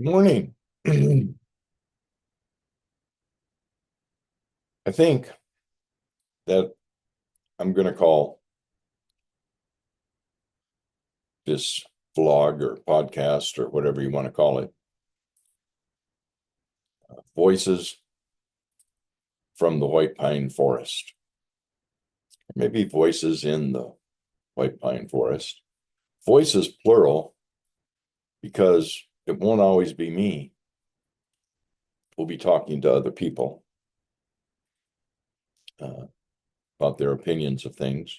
Morning. I think that I'm going to call this vlog or podcast or whatever you want to call it, Voices from the White Pine Forest. Maybe Voices in the White Pine Forest. Voices plural because it won't always be me. We'll be talking to other people about their opinions of things.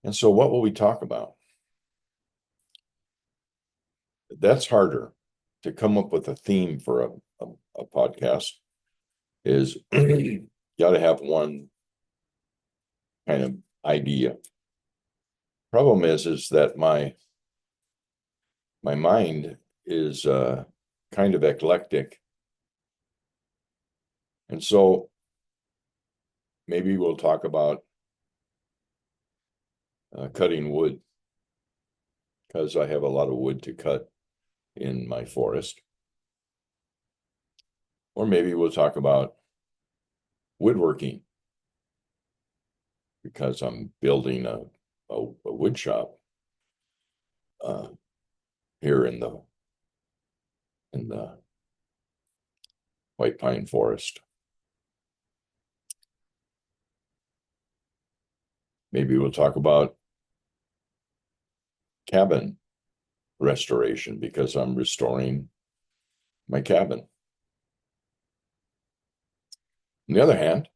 And so what will we talk about? That's harder to come up with a theme for a podcast is you got to have one kind of idea. Problem is that my mind is kind of eclectic. And so maybe we'll talk about cutting wood because I have a lot of wood to cut in my forest. Or maybe we'll talk about woodworking because I'm building a wood shop here in the White Pine Forest. Maybe we'll talk about cabin restoration because I'm restoring my cabin. On the other hand,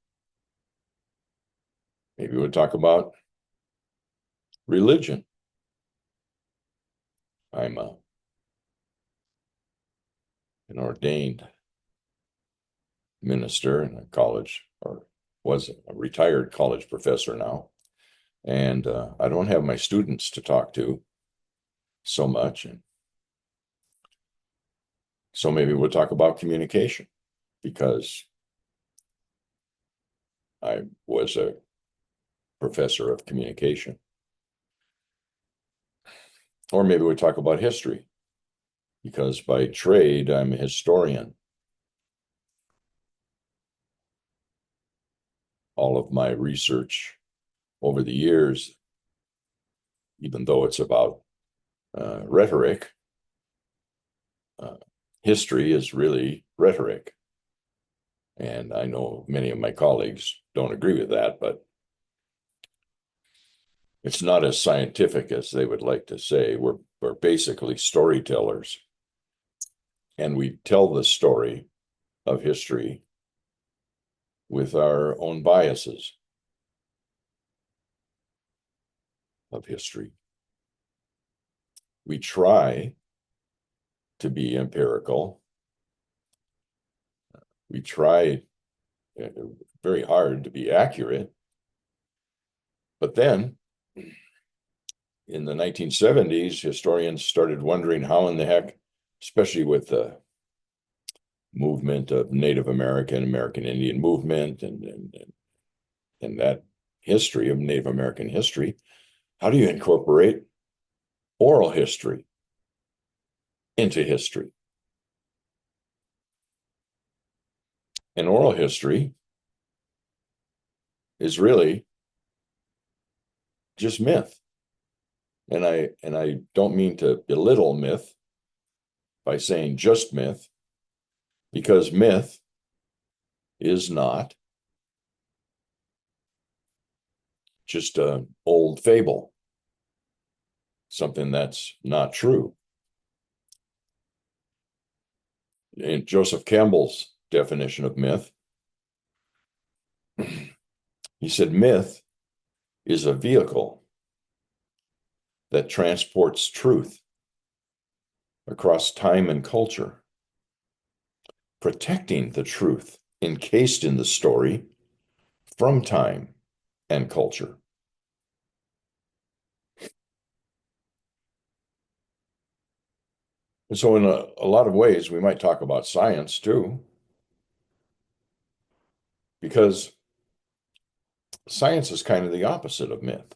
maybe we'll talk about religion. I'm an ordained minister in a college, or was a retired college professor now. And I don't have my students to talk to so much. And so maybe we'll talk about communication because I was a professor of communication. Or maybe we'll talk about history because by trade, I'm a historian. All of my research over the years, even though it's about rhetoric, history is really rhetoric. And I know many of my colleagues don't agree with that, but it's not as scientific as they would like to say. We're basically storytellers. And we tell the story of history with our own biases of history. We try to be empirical. We try very hard to be accurate. But then in the 1970s, historians started wondering how in the heck, especially with the movement of Native American, American Indian movement and that history of Native American history, how do you incorporate oral history into history? And oral history is really just myth. And I don't mean to belittle myth by saying just myth, because myth is not just an old fable, something that's not true. In Joseph Campbell's definition of myth, he said myth is a vehicle that transports truth across time and culture, protecting the truth encased in the story from time and culture. And so in a lot of ways, we might talk about science too, because science is kind of the opposite of myth.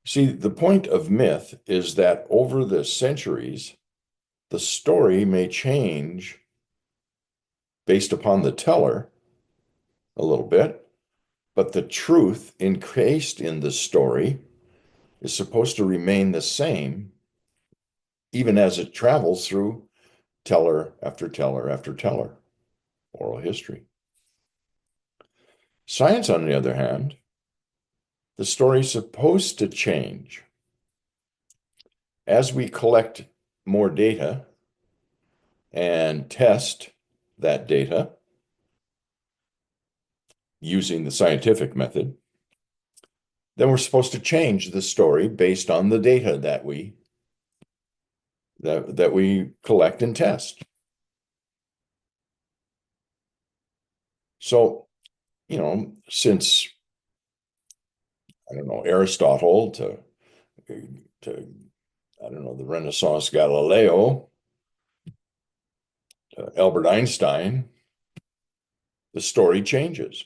See, the point of myth is that over the centuries, the story may change based upon the teller a little bit, but the truth encased in the story is supposed to remain the same even as it travels through teller after teller after teller, oral history. Science, on the other hand, the story's supposed to change. As we collect more data and test that data using the scientific method, then we're supposed to change the story based on the data that we collect and test. So, since I don't know Aristotle to I don't know the Renaissance Galileo, Albert Einstein, the story changes.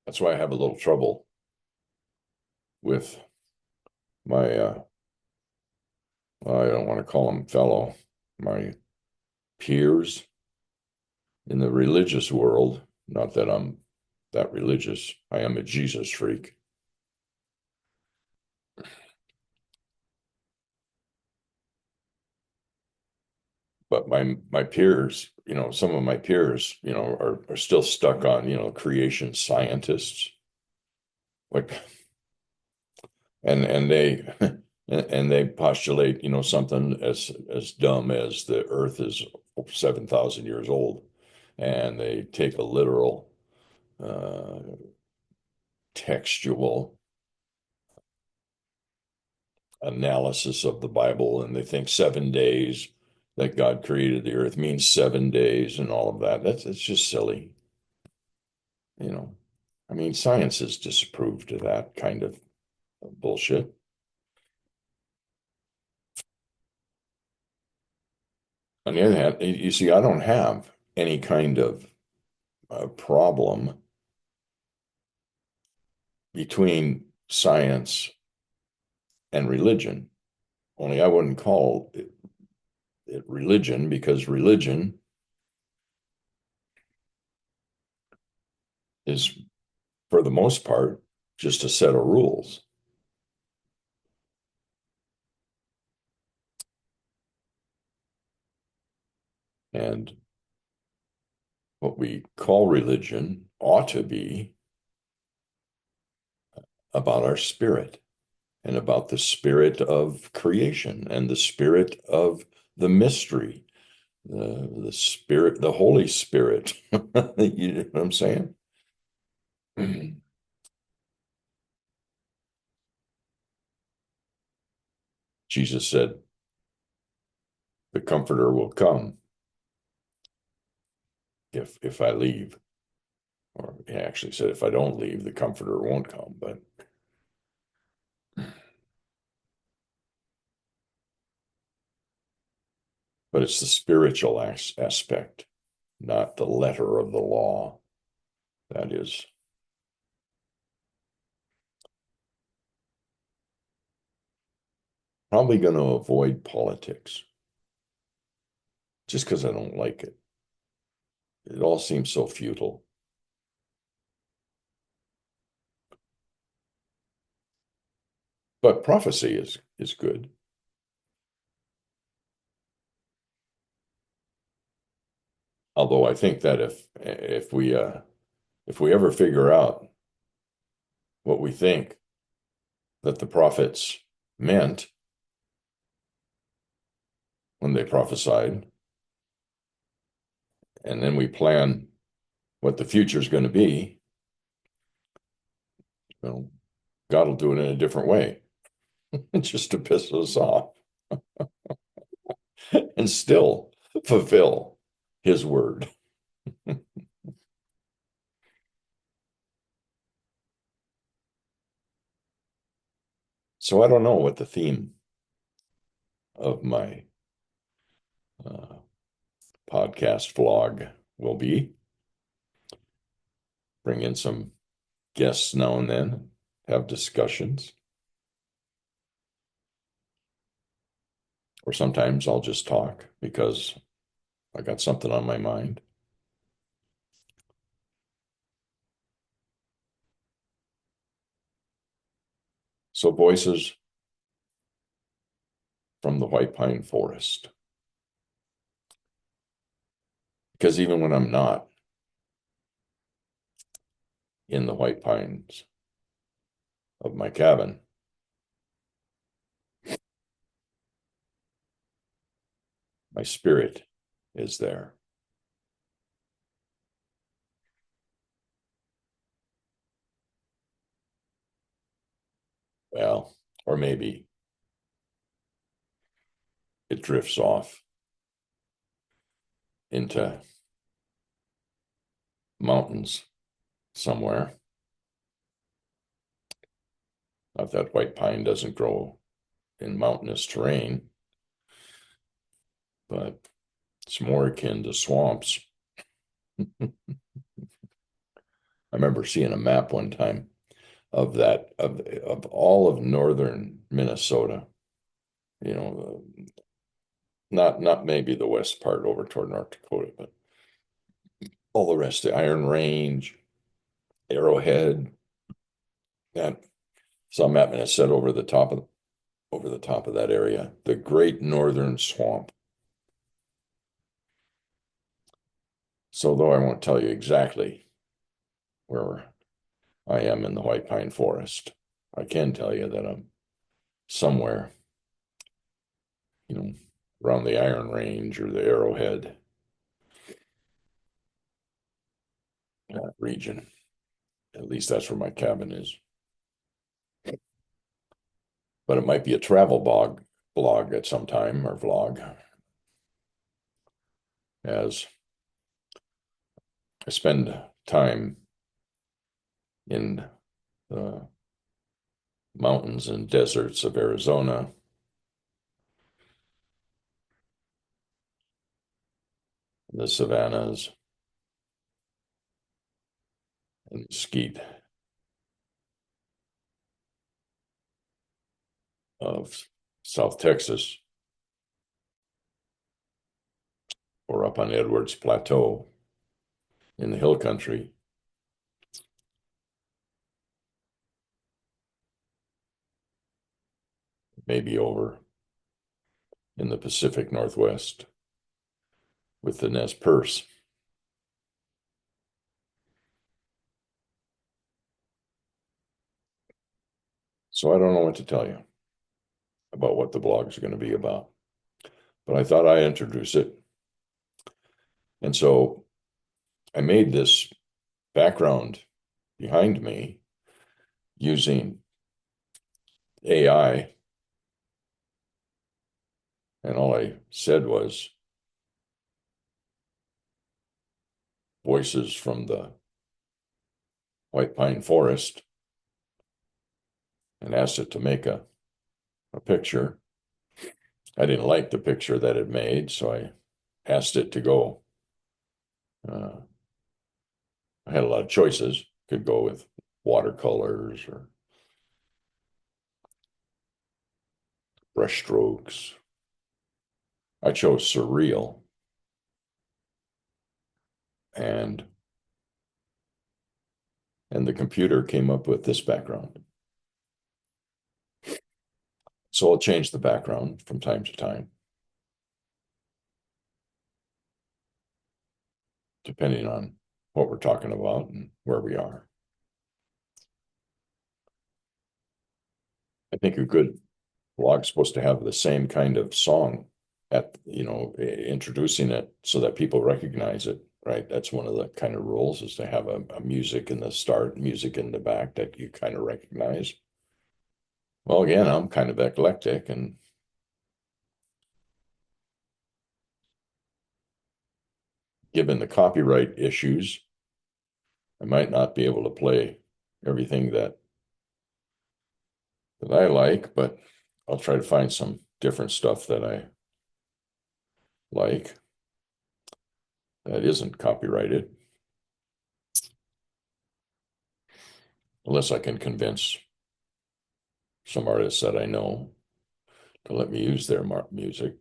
That's why I have a little trouble with my I don't want to call them my peers in the religious world. Not that I'm that religious. I am a Jesus freak. But my peers, some of my peers, are still stuck on, creation scientists. Like and they and they postulate, something as dumb as the Earth is 7,000 years old, and they take a literal uh, textual analysis of the Bible, and they think 7 days that God created the earth means 7 days and all of that. It's just silly, you know. I mean, science has disapproved of that kind of bullshit. On the other hand, you see, I don't have any kind of problem between science and religion. Only I wouldn't call it religion, because religion is, for the most part, just a set of rules. And what we call religion ought to be about our spirit and about the spirit of creation and the spirit of the mystery, the spirit, the Holy Spirit. You know what I'm saying? Jesus said, the Comforter will come if I leave. Or he actually said, if I don't leave, the Comforter won't come. But it's the spiritual aspect, not the letter of the law. That is probably going to avoid politics just because I don't like it. It all seems so futile. But prophecy is good. Although I think that if we ever figure out what we think that the prophets meant when they prophesied, and then we plan what the future is going to be, God will do it in a different way, just to piss us off, and still fulfill His word. So I don't know what the theme of my uh, podcast vlog will be. Bring in some guests now and then, have discussions. Or sometimes I'll just talk because I got something on my mind. So, voices from the White Pine Forest. Because even when I'm not in the White Pines of my cabin, my spirit is there. Well, or maybe it drifts off into mountains somewhere. Not that white pine doesn't grow in mountainous terrain, but it's more akin to swamps. I remember seeing a map one time of all of northern Minnesota, you know, not maybe the west part over toward North Dakota, but all the rest, the Iron Range, Arrowhead, and some map, and it said over the top of that area, the Great Northern Swamp. So though I won't tell you exactly where I am in the White Pine Forest, I can tell you that I'm somewhere, around the Iron Range or the Arrowhead region. At least that's where my cabin is. But it might be a travel blog at some time, or vlog, as I spend time in the mountains and deserts of Arizona, the savannas, and mesquite of South Texas, or up on Edwards Plateau in the hill country. Maybe over in the Pacific Northwest with the Nez Perce. So I don't know what to tell you about what the blog is going to be about, but I thought I'd introduce it. And so I made this background behind me using AI. And all I said was voices from the White Pine Forest, and asked it to make a picture. I didn't like the picture that it made, so I asked it to go. I had a lot of choices. Could go with watercolors or brush strokes. I chose surreal. And the computer came up with this background. So I'll change the background from time to time, depending on what we're talking about and where we are. I think a good blog's supposed to have the same kind of song introducing it so that people recognize it, right? That's one of the kind of rules, is to have a music in the start, music in the back that you kind of recognize. Well, again, I'm kind of eclectic, and given the copyright issues, I might not be able to play everything that I like, but I'll try to find some different stuff that I like that isn't copyrighted, unless I can convince some artists that I know to let me use their music.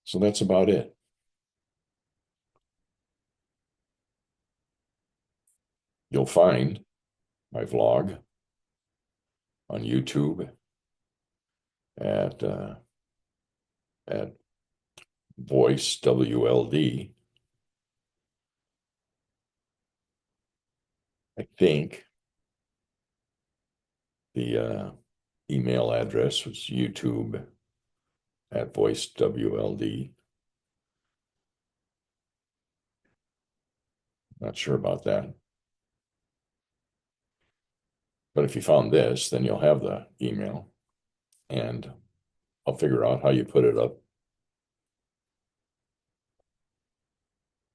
So that's about it. You'll find my vlog on YouTube at Voice WLD. I think the email address was YouTube at Voice WLD. Not sure about that. But if you found this, then you'll have the email, and I'll figure out how you put it up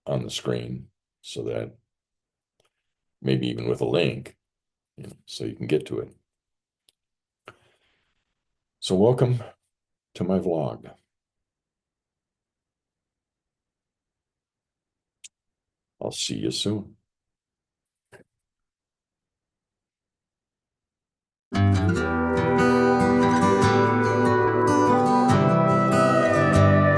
on the screen so that maybe even with a link, so you can get to it. So welcome to my vlog. I'll see you soon.